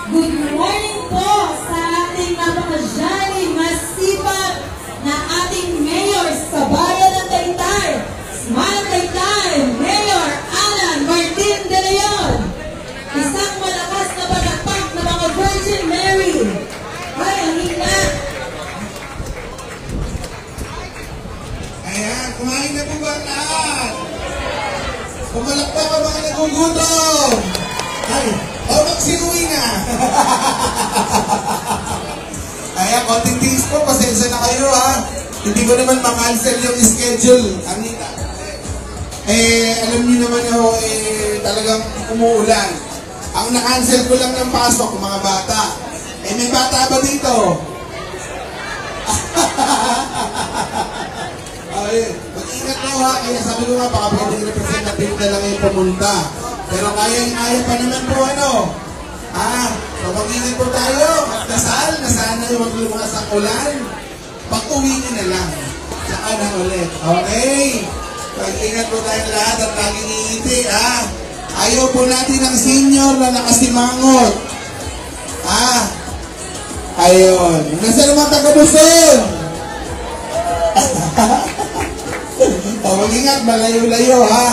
Good morning po sa ating napaka-jolly, masipag na ating mayor sa bayan ng Taytay. Smile Taytay, Mayor Alan Martin de Leon. Isang malakas na palakpak na mga Virgin Mary. Ay, ang hina. Ayan, kumain na po ba ang lahat? Pumalakpak ang mga nagugutom. Ay, magsinuwi na. Ayan, konting things po, pasensya na kayo ha. Hindi ko naman makancel yung schedule, Anita. Alam niyo naman ako, talagang umuulan. Ang na-cancel ko lang ng pasok, mga bata. May bata ba dito? Mag-ingat mo ha, kaya sabi ko nga, baka pwedeng representative na lang yung pumunta. Pero kaya pa naman po ano. So mag-ingat po tayo, magdasal, na sana yung maglulumas ang ulan. Pag-uwi na lang, saka na ulit. Okay? Mag-ingat po tayo lahat at laging iiti ha. Ayaw po natin ng senior na nakasimangot. Ayun. Nasaan naman taga-Buson? Mag-ingat, malayo-layo ha.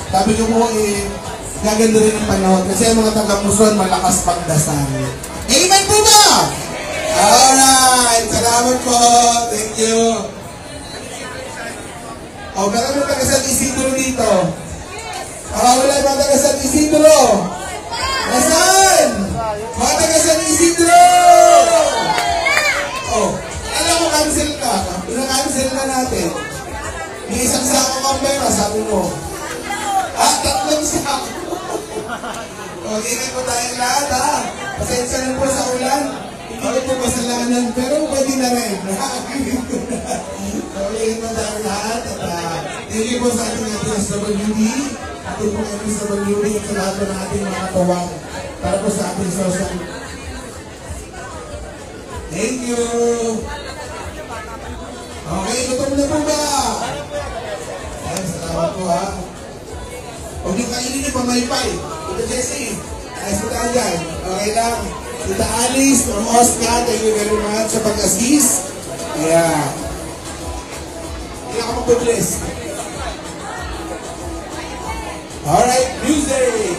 Sabi ko po gaganda rin ang panahon. Kasi ang mga taga-Buson, malakas pagdasal. Amen po ba? Alright. Salamat po. Thank you. Baka mo taga San Isidro dito. Wala yung mga taga San Isidro. Nasaan? Mga taga San Isidro! Alam mo, cancel ka. Pina-cancel na natin. May isang sako kang pera, sabi mo. Tatlong sako. Ingat po tayong lahat ha. Pasensya na po sa ulan. Hindi ko po kasalanan, pero pwede na rin. Ingat po tayong lahat. Thank you po sa ating SWD. Ating po SWD at sa lahat po ng ating mga tawag para po sa ating social. Thank you. Okay, gutom na po ba? Salamat po ha. Huwag niyo kainin niyo pamaypay. Ito Jessie, ayos po tayo dyan. Okay lang. Tita Alice, from Oscar, thank you very much sa pag-assist. Ayan. Hindi ako mag-bless. Alright, music!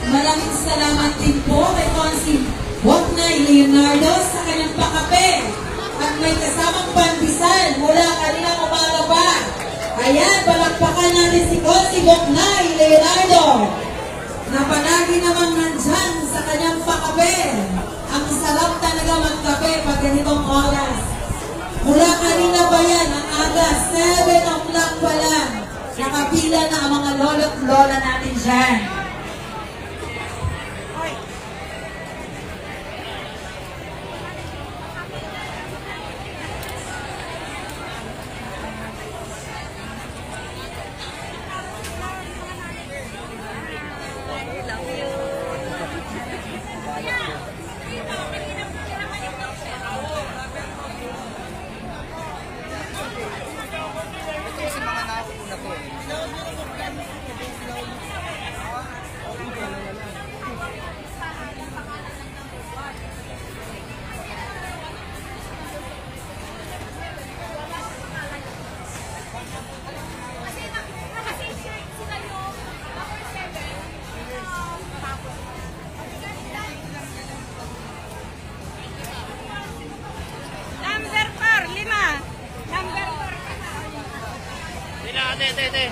Maraming salamat din po kay Consi Boknay Leonardo sa kanyang pakape at may kasamang pandesal mula kaninang umaga pa. Ayan, palakpakan natin si Consi Boknay Leonardo na palagi naman nandyan sa kanyang pakape. Ang sarap talaga magkape pag ganitong oras. Mula kanina pa yan, ang aga, 7 o'clock pa lang. Nakapila na ang mga lolo't lola natin dyan. Ate.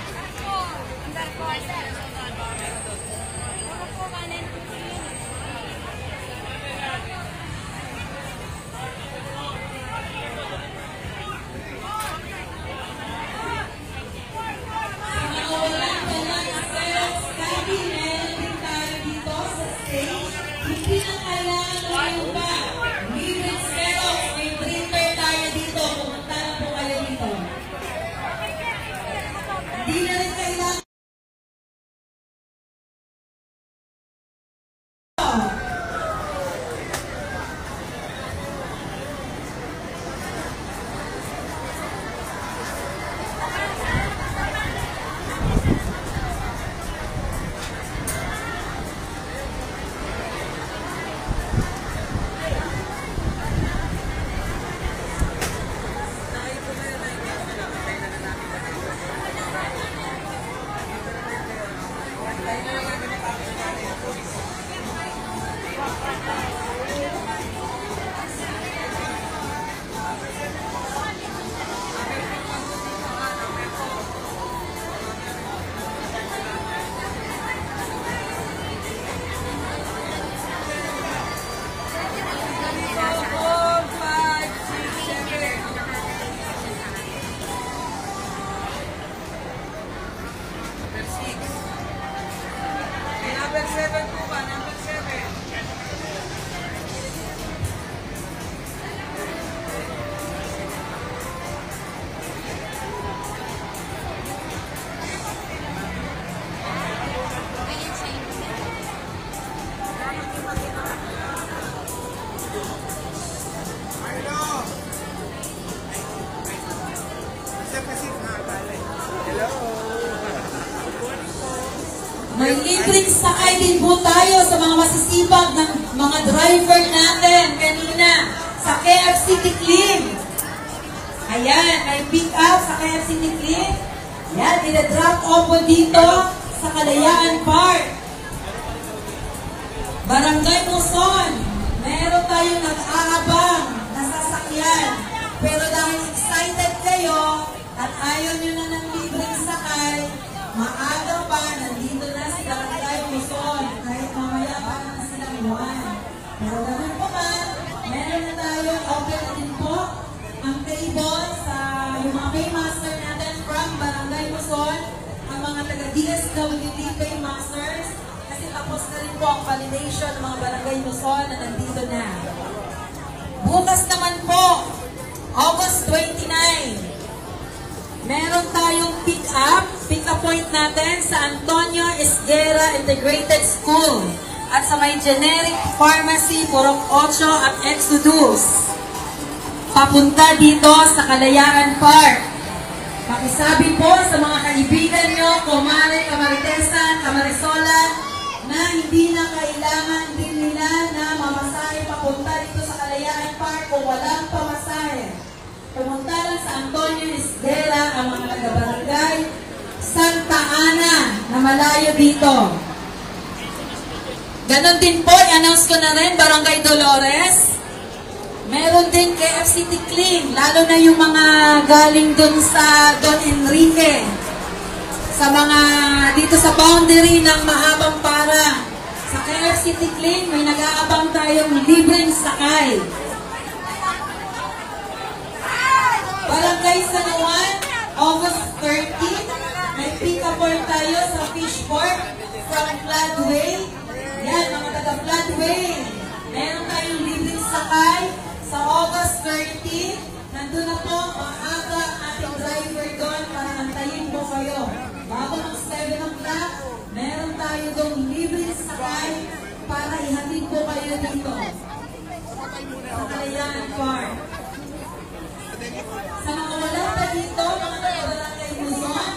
May libreng sakay din po tayo sa mga masisipag ng mga driver natin kanina sa KFC Tiklim. Ayan, may pick up sa KFC Tiklim. Ayan, dinadrop off po dito sa Kalayaan Park. Barangay Muson, meron tayong nag-aabang na sasakyan. Pero dahil excited kayo at ayaw nyo na ng libreng sakay, maaga pa, nandito na si Barangay Muson. Kahit mamaya pa na silang buwan. Pero ganun po man, meron na tayo, open na din po ang table sa yung mga paymaster natin from Barangay Muson, ang mga taga-DSWD paymasters, kasi tapos na rin po ang validation ng mga Barangay Muson na nandito na. Bukas naman po, August 29, meron tayong pick-up point natin sa Antonio Esguera Integrated School at sa may generic pharmacy, Purok 8 at Exodus. Papunta dito sa Kalayaan Park. Pakisabi po sa mga kaibigan nyo, Kumare, Camaritesan, Camarisola, na hindi na kailangan din nila na mamasahe papunta dito sa Kalayaan Park kung walang pamasahe. Pumunta lang sa Antonio Esguera ang mga taga-barangay Santa Ana na malayo dito. Ganon din po, i-announce ko na rin, Barangay Dolores. Meron din KFC Tikling, lalo na yung mga galing dun sa Don Enrique. Sa mga dito sa boundary ng Mahabang Para. Sa KFC Tikling, may nag-aabang tayong libreng sakay. Barangay San Juan, August 13, may pick-up point tayo sa Fishport from Floodway. Yan, mga taga-Floodway. Meron tayong libreng sakay sa August 13. Nandun na po, maaga ating driver doon para antayin po kayo. Bago ng 7 o'clock, meron tayo doon libreng sakay para ihatid po kayo dito. Sa Kalayaan Park. Sa mga wala pa dito, mga taga-barangay Muson,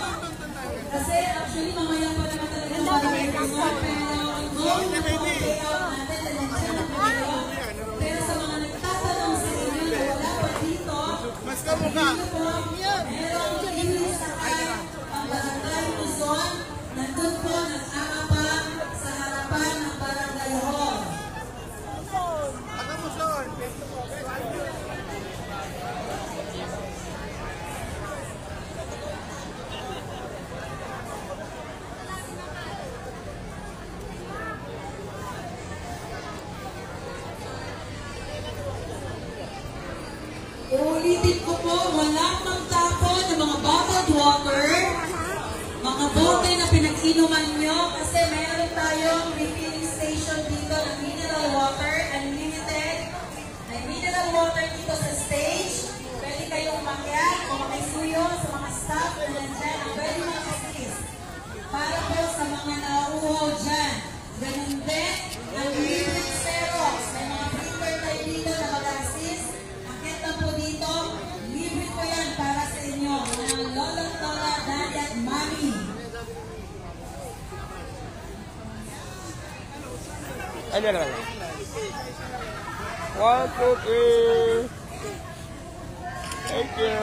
kasi actually mamaya pa naman talaga sa barangay Muson, pero doon na po ang payout natin, nandiyan na po kayo. Pero sa mga nagtatanong sa inyo na wala pa dito, dito po, merong libreng sakay ang barangay Muson, nandun po nag-aabang sa harapan ng barangay hall. po, walang magtapon ng mga bottled water, mga bote na pinag-inuman nyo, kasi meron tayong refilling station dito ng mineral water, unlimited. May mineral water dito sa stage. Pwede kayong umakyat o makisuyo sa mga staff na nandyan ang very much assist. Para po sa mga nauuhaw dyan. Ganun din, ang liquid Xerox. May mga printer tayo dito na mag-assist. Akit na po dito, libre po yan para sa inyo. Mga lolo, lola, daddy at mami. Ano naman? 1, 2, 3. Thank you.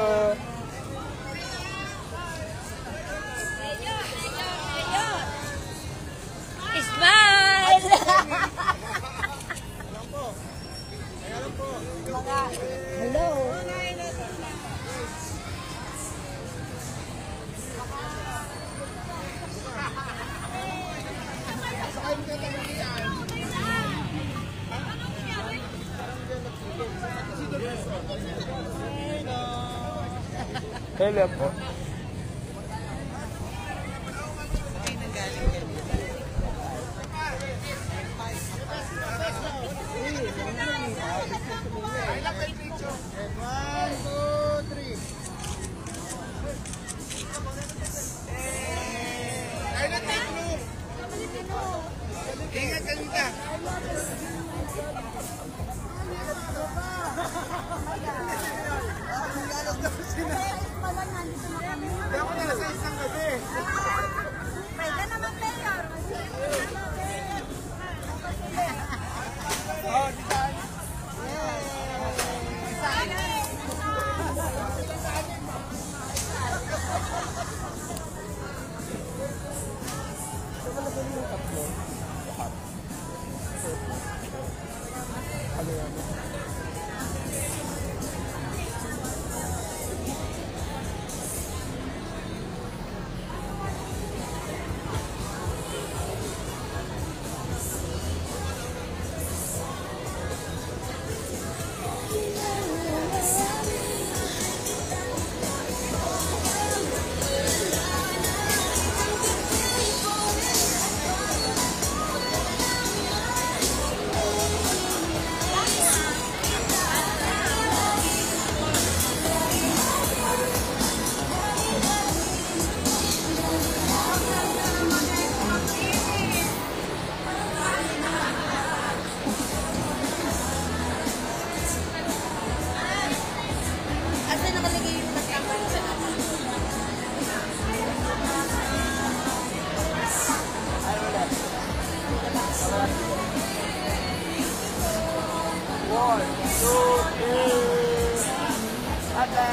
Smile! Hello. Hello po. Ingat ka nita. Dapat na sa isang gabi. Pwede naman, Mayor. Oh, di ba? Asa nakalagay yung nagkamali sa natin? One, two, three. Ate.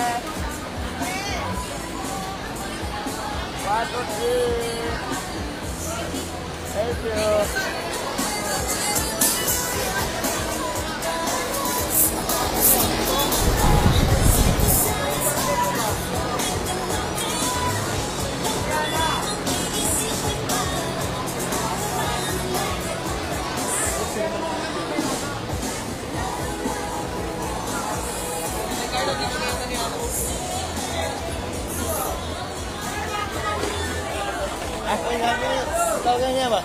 1, 2, 3. Thank you. Ako yung tawagan niya ba?